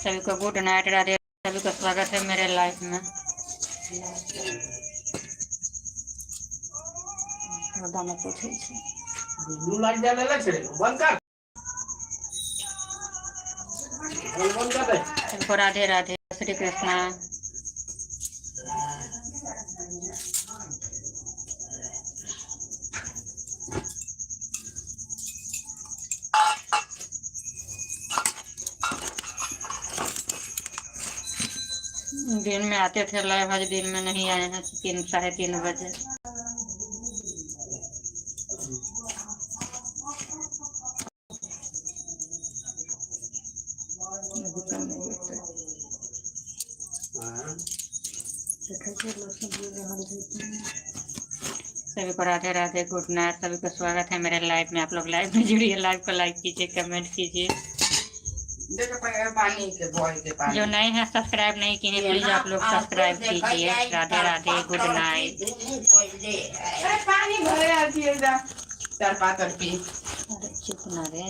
सभी को good night, Radhe. सभी का स्वागत है मेरे लाइफ में। दाना पूछे ब्लू लाइट जाने लग छे, बंद कर, बंद कर दे। सबको राधे राधे, श्री कृष्णा। दिन में आते थे लाइव, आज दिन में नहीं आए हैं, 3 साढ़े 3 बजे। सभी को राधे राधे, गुड नाइट। सभी का स्वागत है मेरे लाइव में। आप लोग लाइव में जुड़िए, लाइव को लाइक कीजिए, कमेंट कीजिए। जो नए हैं सब्सक्राइब नहीं किए हैं, प्लीज आप लोग सब्सक्राइब कीजिए। Radhe Radhe, good night. पानी भरे चुप ना रे।